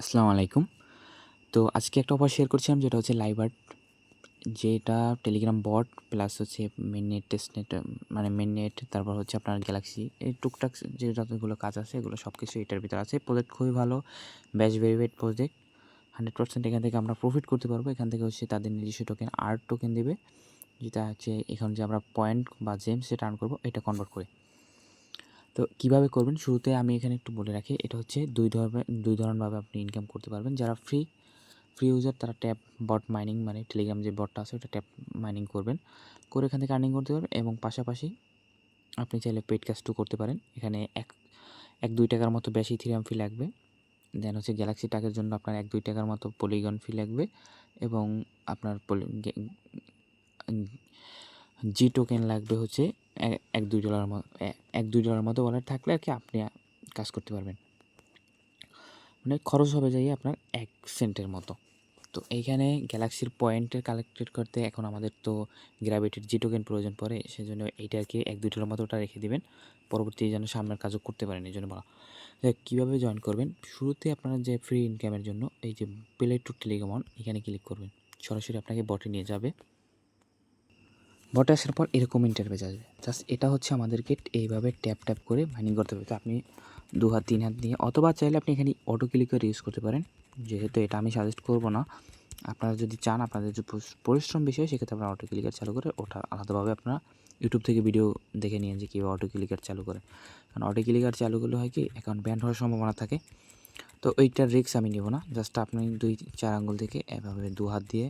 আসসালামু আলাইকুম। তো আজকে একটা অফার শেয়ার করছিলাম যেটা হচ্ছে লাইভআর্ট, যেটা টেলিগ্রাম বট প্লাস হচ্ছে মেইননেট, টেস্টনেট, মানে মেইননেট, তারপর হচ্ছে আপনার গ্যালাক্সি, এই টুকটাক যে যতগুলো কাজ আছে এগুলো সব কিছু এটার ভিতরে আছে। প্রজেক্ট খুবই ভালো, ব্যাচ ভেরিফাইড প্রজেক্ট, 100% এখান থেকে আমরা প্রফিট করতে পারবো। এখান থেকে হচ্ছে তাদের নিজস্ব টোকেন আর্ট টোকেন দিবে, যেটা হচ্ছে এখন যে আমরা পয়েন্ট বা জেমস যেটা আর্ন করবো এটা কনভার্ট করে। তো কীভাবে করবেন, শুরুতে আমি এখানে একটু বলে রাখি, এটা হচ্ছে দুই ধরনভাবে আপনি ইনকাম করতে পারবেন। যারা ফ্রি ইউজার তারা ট্যাপ বট মাইনিং, মানে টেলিগ্রাম যে বটটা আছে ওটা ট্যাপ মাইনিং করবেন, করে এখান থেকে আর্নিং করতে পারবেন। এবং পাশাপাশি আপনি চাইলে পেইড কাজও করতে পারেন। এখানে এক দুই টাকার মতো বেশি ইথেরিয়াম ফি লাগবে। দেন হচ্ছে গ্যালাক্সি টাকের জন্য আপনার 1-2 টাকার মতো পলিগন ফি লাগবে। এবং আপনার জি টোকেন লাগবে হচ্ছে $1-2 মতো ওয়ালেট থাকলে আর কি আপনি কাজ করতে পারবেন। মানে খরচ হবে যাই আপনার 1 সেন্টের মতো। তো এইখানে গ্যালাক্সির পয়েন্টের কালেক্টেড করতে এখন আমাদের তো গ্র্যাভিটির জি টোকেন প্রয়োজন পড়ে, সেজন্য এইটাকে 1-2টার মতো ওটা রেখে দিবেন, পরবর্তী যেন সামনের কাজও করতে পারেন এই জন্য বলা। কীভাবে জয়েন করবেন, শুরুতে আপনারা যে ফ্রি ইনকামের জন্য এই যে প্লে টু টেলিগ্রাম এখানে ক্লিক করবেন, সরাসরি আপনাকে বটে নিয়ে যাবে। বটে আসার পর এরকম ইন্টারফেস আসবে। জাস্ট এটা হচ্ছে আমাদেরকে এইভাবে ট্যাপ ট্যাপ করে মাইনিং করতে হবে। তো আপনি 2 হাত 3 হাত দিয়ে, অথবা চাইলে আপনি এখানে অটো ক্লিকার ইউজ করতে পারেন, যেহেতু এটা আমি সাজেস্ট করব না। আপনারা যদি চান, আপনাদের যদি পরিশ্রম বেশি হয়, সেক্ষেত্রে আপনারা অটো ক্লিকার চালু করে ওটা আলাদাভাবে আপনারা ইউটিউব থেকে ভিডিও দেখে নিন যে কীভাবে অটো ক্লিকার চালু করে। কারণ অটো ক্লিকার চালু করলে হয় কি, অ্যাকাউন্ট ব্যান হওয়ার সম্ভাবনা থাকে। তো ওইটার রিস্ক আমি নেব না। জাস্ট আপনি 2-4 আঙ্গুল থেকে এভাবে 2 হাত দিয়ে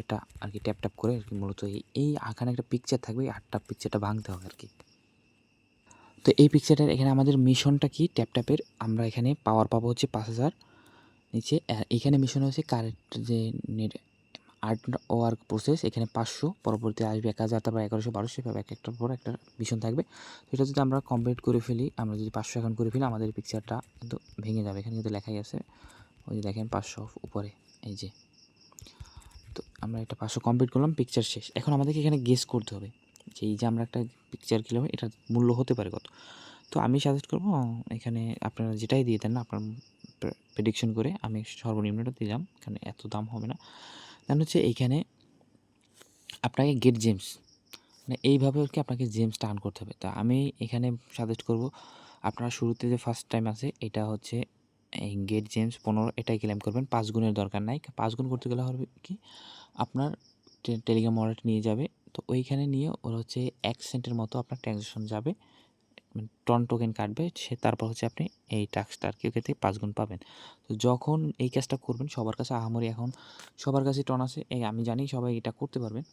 এটা আর কি ট্যাপ ট্যাপ করে আর কি, মূলত এই এখানে একটা পিকচার থাকবে, এই 8টা পিকচারটা ভাঙতে হবে আর কি। তো এই পিকচারটার এখানে আমাদের মিশনটা কি, ট্যাপ ট্যাপের আমরা এখানে পাওয়ার পাবো হচ্ছে 5000 নিচে। এখানে মিশন হচ্ছে কারেক্ট যে নেট আর্ট ওয়ার্ক প্রসেস, এখানে 500, পরবর্তী আসবে 1000, তারপর 1100, 1200, এভাবে একটার পর একটা মিশন থাকবে। তো এটা যদি আমরা কমপ্লিট করে ফেলি, আমরা যদি 500 অ্যাকাউন্ট করে ফেলি, আমাদের পিকচারটা কিন্তু ভেঙে যাবে। এখানে কিন্তু লেখাই আছে, ওই যে দেখেন 500 উপরে, এই যে। তো আমরা এটা 500 কমপ্লিট করলাম, পিকচার শেষ। এখন আমাদেরকে এখানে গেস করতে হবে যে এই যে আমরা একটা পিকচার কিনলাম, এটার মূল্য হতে পারে কত। তো আমি সাজেস্ট করবো এখানে আপনারা যেটাই দিয়ে দেন না, আপনার প্রেডিকশন করে, আমি সর্বনিম্নটা দিলাম, এখানে এত দাম হবে না। দেন হচ্ছে এইখানে আপনাকে গেট জেমস, মানে এইভাবে আর কি আপনাকে জেমসটা আর্ন করতে হবে। তা আমি এখানে সাজেস্ট করব, আপনারা শুরুতে যে ফার্স্ট টাইম আছে এটা হচ্ছে এই গেট জেমস 15, এটাই ক্লেম করবেন। 5 গুণের দরকার নাই। 5 গুণ করতে গেলে হবে কি, আপনার টেলিগ্রাম ওয়ালেট নিয়ে যাবে। তো ওইখানে নিয়ে ওর হচ্ছে 1 সেন্টের মতো আপনার ট্রানজ্যাকশন যাবে, মানে টন টোকেন কাটবে সে, তারপর হচ্ছে আপনি এই টাস্কটা আর কি ওকে থেকে 5 গুণ পাবেন। তো যখন এই কাজটা করবেন, সবার কাছে আহামরি এখন সবার কাছে টন আছে, এই আমি জানি সবাই এটা করতে পারবেন।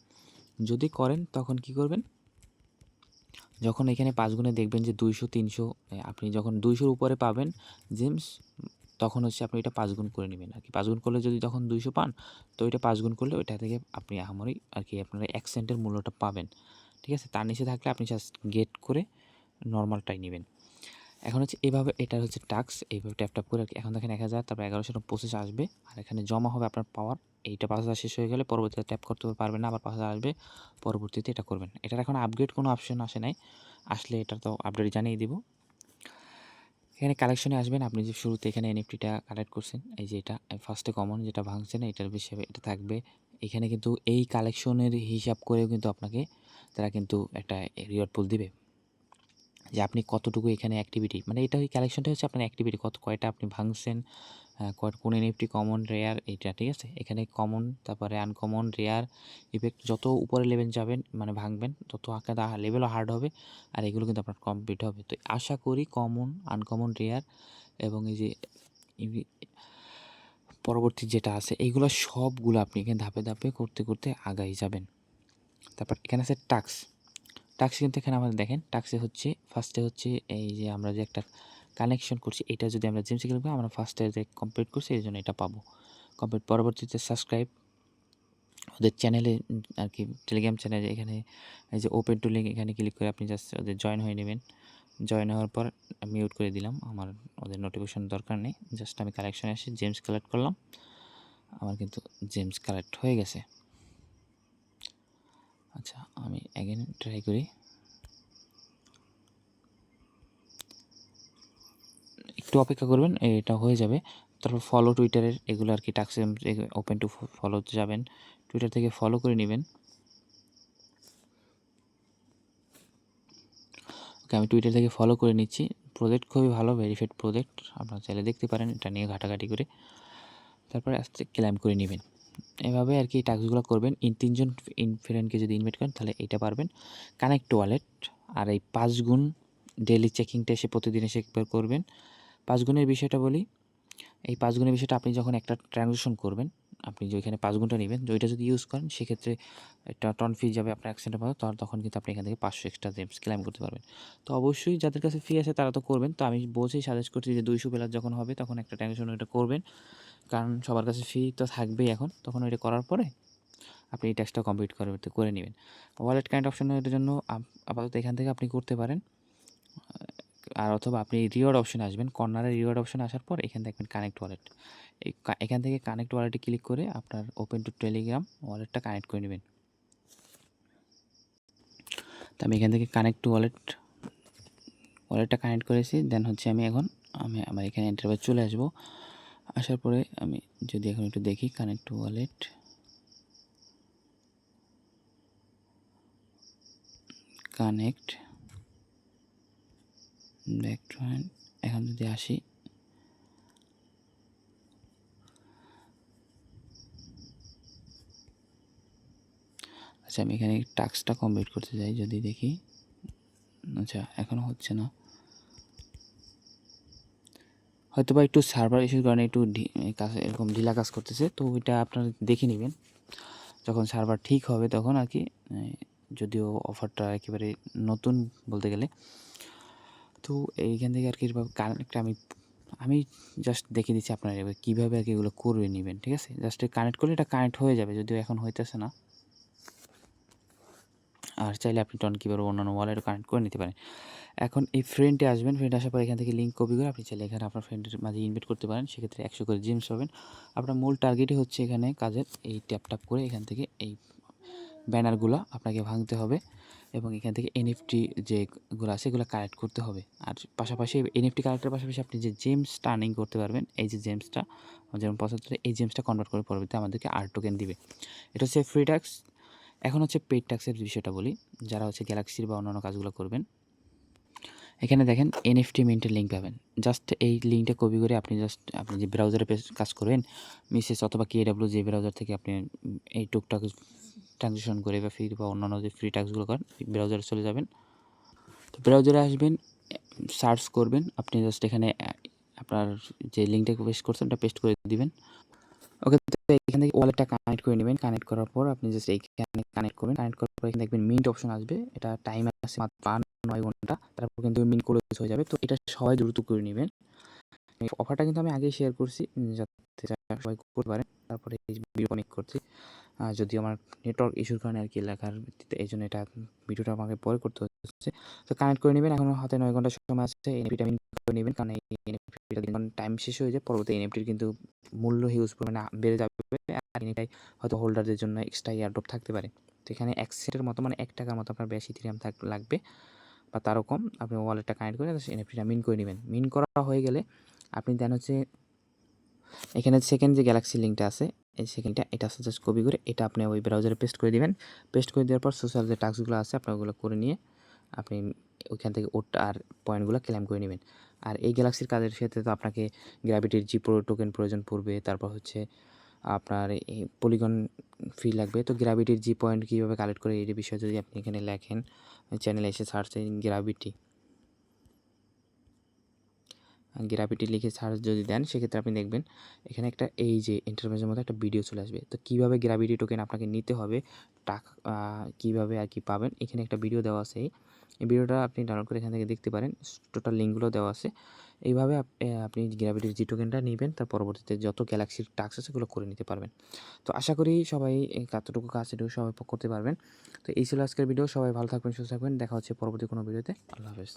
যদি করেন তখন কি করবেন, যখন এখানে 5 গুণে দেখবেন যে 200-300, আপনি যখন 200-র উপরে পাবেন জেমস, তখন হচ্ছে আপনি এটা 5 গুণ করে নেবেন আর কি। 5 গুণ করলে যদি তখন 200 পান, তো এটা 5 গুণ করলে ওইটা থেকে আপনি আহামরি আর কি আপনারা 1 সেন্টের মূল্যটা পাবেন। ঠিক আছে? তার নিচে থাকলে আপনি জাস্ট গেট করে নরমালটাই নেবেন। এখন হচ্ছে এভাবে, এটা হচ্ছে টাস্ক, এইভাবে ট্যাপ ট্যাপ করে আর কি। এখন দেখেন 1000, তারপর 1100 প্রসেস আসবে, আর এখানে জমা হবে আপনার পাওয়ার। এইটা 5000 শেষ হয়ে গেলে পরবর্তীতে ট্যাপ করতে পারবেন না, আবার 5000 আসবে, পরবর্তীতে এটা করবেন। এটার এখন আপগ্রেড কোনো অপশন আসে নাই, আসলে এটা তো আপডেট জানিয়ে দিব। এখানে কালেকশনে আসবেন, আপনি যে শুরুতে এখানে এনএফটিটা কালেক্ট করছেন, এই যে এটা ফার্স্টে কমন যেটা ভাঙছেন, এটার হিসেবে এটা থাকবে। এখানে কিন্তু এই কালেকশনের হিসাব করেও কিন্তু আপনাকে তারা কিন্তু একটা রিওয়ার্ড পুল দিবে, যে আপনি কতটুকু এখানে অ্যাক্টিভিটি, মানে এটা ওই কালেকশনটা হচ্ছে আপনার অ্যাক্টিভিটি, কয়টা আপনি ভাঙছেন, কোন এনএফটি কমন, রেয়ার, এইটা ঠিক আছে। এখানে কমন, তারপরে আনকমন, রেয়ার, ইফেক্ট, যত উপরে লেভেল যাবেন মানে ভাঙবেন, তত আঁকাটা লেভেলও হার্ড হবে, আর এগুলো কিন্তু আপনার কমপ্লিট হবে। তো আশা করি কমন, আনকমন, রেয়ার এবং এই যে পরবর্তী যেটা আছে, এইগুলো সবগুলো আপনি এখানে ধাপে ধাপে করতে করতে আগাই যাবেন। তারপর এখানে আছে টাস্ক কিন্তু এখানে আমাদের দেখেন, টাস্কে হচ্ছে ফার্স্টে হচ্ছে এই যে আমরা যে একটা কানেকশন করছি, এটা যদি আমরা জেমসে ক্লিক করি, আমরা ফার্স্টে যে কমপ্লিট করছি এই জন্য এটা পাবো কমপ্লিট। পরবর্তীতে সাবস্ক্রাইব ওদের চ্যানেলে আর কি, টেলিগ্রাম চ্যানেলে, এখানে এই যে ওপেন টু লিঙ্ক, এখানে ক্লিক করে আপনি জাস্ট ওদের জয়েন হয়ে নেবেন। জয়েন হওয়ার পর মিউট করে দিলাম, আমার ওদের নোটিফিকেশন দরকার নেই। জাস্ট আমি কালেকশনে এসে জেমস কালেক্ট করলাম, আমার কিন্তু জেমস কালেক্ট হয়ে গেছে। আচ্ছা, আমি অ্যাগেন ট্রাই করি, একটু একটু অপেক্ষা করবেন, এটা হয়ে যাবে। তারপর ফলো টুইটারের এগুলো আর কি টাস্ক ওপেন টু ফলোতে যাবেন, টুইটার থেকে ফলো করে নেবেন। ওকে, আমি টুইটার থেকে ফলো করে নিচ্ছি। প্রজেক্ট খুবই ভালো, ভেরিফাইড প্রজেক্ট, আপনারা চাইলে দেখতে পারেন এটা নিয়ে ঘাটাঘাটি করে। তারপরে আস্তে ক্লেম করে নেবেন। এভাবে আর কি টাস্কগুলো করবেন। 3জন ফ্রেন্ডকে যদি ইনভাইট করেন তাহলে এটা পারবেন। কানেক্ট ওয়ালেট আর এই 5 গুণ ডেইলি চেকিংটা এসে প্রতিদিন এসে একবার করবেন। 5 গুণের বিষয়টা বলি, এই 5 গুণের বিষয়টা আপনি যখন একটা ট্রানজ্যাকশন করবেন, আপনি যে ওইখানে 5 গুণটা নেবেন, ওইটা যদি ইউজ করেন সেক্ষেত্রে একটা টন ফি যাবে আপনার অ্যাক্সেন্টের মতো, তখন কিন্তু আপনি এখান থেকে 500 এক্সট্রা জেমস ক্লেম করতে পারবেন। তো অবশ্যই যাদের কাছে ফি আছে তারা তো করবেন। তো আমি বলছি, সাজেস্ট করছি যে 200 প্লাস যখন হবে তখন একটা ট্রানজ্যাকশন ওইটা করবেন, কারণ সবার কাছে ফি তো থাকবেই এখন। তখন ওইটা করার পরে আপনি এই ট্যাক্সটা কমপ্লিট করে নেবেন। ওয়ালেট কানেক্ট অপশনের জন্য আপাতত এখান থেকে আপনি করতে পারেন, আর অথবা আপনি রিওয়ার্ড অপশনে আসবেন। কর্নারে রিওয়ার্ড অপশনে আসার পর এখানে দেখবেন কানেক্ট ওয়ালেট। এখান থেকে কানেক্ট ওয়ালেটে ক্লিক করে আপনার ওপেন টু টেলিগ্রাম ওয়ালেটটা কানেক্ট করে নেবেন। তো আমি এখান থেকে কানেক্ট টু ওয়ালেটটা কানেক্ট করেছি। দেন হচ্ছে আমি আমার এখানে ইন্টারভিউ চলে আসবো। আসার পরে আমি যদি এখন একটু দেখি connect to wallet, connect back to hand, এখন যদি আসি আচ্ছা, আমি এখানে টাস্কটা কমপ্লিট করতে যাই, যদি দেখি আচ্ছা এখনও হচ্ছে না, হয়তো বা একটু সার্ভার ইস্যুর কারণে একটু এরকম ঢিলা কাজ করতেছে। তো ওইটা আপনারা দেখে নেবেন যখন সার্ভার ঠিক হবে তখন আর কি। যদিও অফারটা একেবারে নতুন বলতে গেলে, তো এইখান থেকে আর কি কানেক্টটা আমি জাস্ট দেখে দিচ্ছি আপনারা এবার কীভাবে আর কি এগুলো করে নেবেন, ঠিক আছে? জাস্ট কানেক্ট করলে এটা কানেক্ট হয়ে যাবে, যদিও এখন হইতেছে না। আর চাইলে আপনি টন কীভাবে অন্যান্য ওয়ালেটও কানেক্ট করে নিতে পারেন। এখন এই ফ্রেন্ডে আসবেন, ফ্রেন্ড আসার পর এখান থেকে লিঙ্ক কপি করে আপনি চাইলে এখানে আপনার ফ্রেন্ডের মাঝে ইনভাইট করতে পারেন। সেক্ষেত্রে 100 করে জেমস পাবেন। আপনার মূল টার্গেটই হচ্ছে এখানে কাজের এই ট্যাপ করে এখান থেকে এই ব্যানারগুলো আপনাকে ভাঙতে হবে এবং এখান থেকে এনএফটি যেগুলো আছে এগুলো কালেক্ট করতে হবে। আর পাশাপাশি এনএফটি কালেক্টের পাশাপাশি আপনি যে জেমসটা আর্নিং করতে পারবেন, এই যে জেমসটা যেমন 75, এই জেমসটা কনভার্ট করে পরবর্তীতে আমাদেরকে আর টোকেন দিবে। এটা হচ্ছে ফ্রি ট্যাক্স। এখন হচ্ছে পেইড ট্যাক্সের বিষয়টা বলি, যারা হচ্ছে গ্যালাক্সির বা অন্যান্য কাজগুলো করবেন। এখানে দেখেন এনএফটি মিন্টের লিঙ্ক পাবেন। জাস্ট এই লিঙ্কটা কপি করে আপনি যে ব্রাউজারে কাজ করবেন, মিসেস অথবা কেডব্লিউ যে ব্রাউজার থেকে আপনি এই টুকটাক ট্রানজিশন করে বা ফ্রি বা অন্যান্য যে ফ্রি ট্যাক্সগুলো করেন, ব্রাউজারে চলে যাবেন। তো ব্রাউজারে আসবেন, সার্চ করবেন, আপনি জাস্ট এখানে আপনার যে লিঙ্কটা পেস্ট করছেন ওটা পেস্ট করে দিবেন। ওকে, তো এখান থেকে ওয়ালেটটা কানেক্ট করে নেবেন। কানেক্ট করার পর আপনি জাস্ট এইখানে কানেক্ট করবেন। কানেক্ট করার পর এখানে দেখবেন মিন্ট অপশন আসবে। এটা টাইম আছে মাত্র 9 ঘন্টা, তারপর কিন্তু মিন্ট ক্লোজ হয়ে যাবে। তো এটা সবাই দ্রুত করে নেবেন। এই অফারটা কিন্তু আমি আগেই শেয়ার করছি, যাতে সবাই করতে পারেন। তারপরে এই ভিডিও অনেক করছি, যদিও আমার নেটওয়ার্ক ইস্যুর কারণে আর কি লেখার ভিত্তিতে, এই জন্য এটা ভিডিওটা আমাকে পরে করতে হচ্ছে। তো কানেক্ট করে নেবেন। এখনও হাতে 9 ঘন্টা সময় আছে। এনএফটিটা মিন্ট করে নেবেন, কারণ এই এনএফটিটা যখন টাইম শেষ হয়ে যায় পরবর্তী এনএফটির কিন্তু মূল্য হিউজ পরিমাণে বেড়ে যাবে। আর এটাই হয়তো হোল্ডারদের জন্য এক্সট্রা এয়ারড্রপ থাকতে পারে। তো এখানে 1 সেন্টের মতো, মানে 1 টাকার মতো আপনার বেশি ইথেরিয়াম লাগবে বা তারও কম। আপনি ওয়ালেটটা কানেক্ট করে এনএফটিটা মিন্ট করে নেবেন। মিন্ট করা হয়ে গেলে আপনি দেন হচ্ছে এখানে সেকেন্ড যে গ্যালাক্সি লিঙ্কটা আছে, এই সেকেন্ডটা এটা জাস্ট কপি করে এটা আপনি ওই ব্রাউজারে পেস্ট করে দিবেন। পেস্ট করে দেওয়ার পর সোশ্যাল যে টাস্কগুলো আছে আপনার ওগুলো করে নিয়ে আপনি ওইখান থেকে ওটা আর পয়েন্টগুলো ক্লেম করে নেবেন। আর এই গ্যালাক্সির কাজের ক্ষেত্রে তো আপনাকে গ্র্যাভিটির জি টোকেন প্রয়োজন পড়বে। তারপর হচ্ছে আপনার এই পলিগন ফি লাগবে। তো গ্র্যাভিটির জি পয়েন্ট কীভাবে কালেক্ট করে এই বিষয়ে যদি আপনি এখানে লেখেন, চ্যানেলে এসে সার্চ গ্র্যাভিটি লিখে সার্চ যদি দেন, সেক্ষেত্রে আপনি দেখবেন এখানে একটা এই যে ইন্টারফেসের মধ্যে একটা ভিডিও চলে আসবে। তো কীভাবে গ্র্যাভিটি টোকেন আপনাকে নিতে হবে, টাকা কীভাবে আর কি পাবেন, এখানে একটা ভিডিও দেওয়া আছে। এই ভিডিওটা আপনি ডাউনলোড করে এখান থেকে দেখতে পারেন, টোটাল লিঙ্কগুলো দেওয়া আছে। এইভাবে আপনি গ্র্যাভিটির জি টোকেনটা নেবেন, তার পরবর্তীতে যত গ্যালাক্সির টাস্ক আছে সেগুলো করে নিতে পারবেন। তো আশা করি সবাই কতটুকু কাজ এটুকু সবাই করতে পারবেন। তো এই ছিল আজকের ভিডিও। সবাই ভালো থাকবেন, সুস্থ থাকবেন। দেখা হচ্ছে পরবর্তী কোনো ভিডিওতে। আল্লাহ হাফেজ।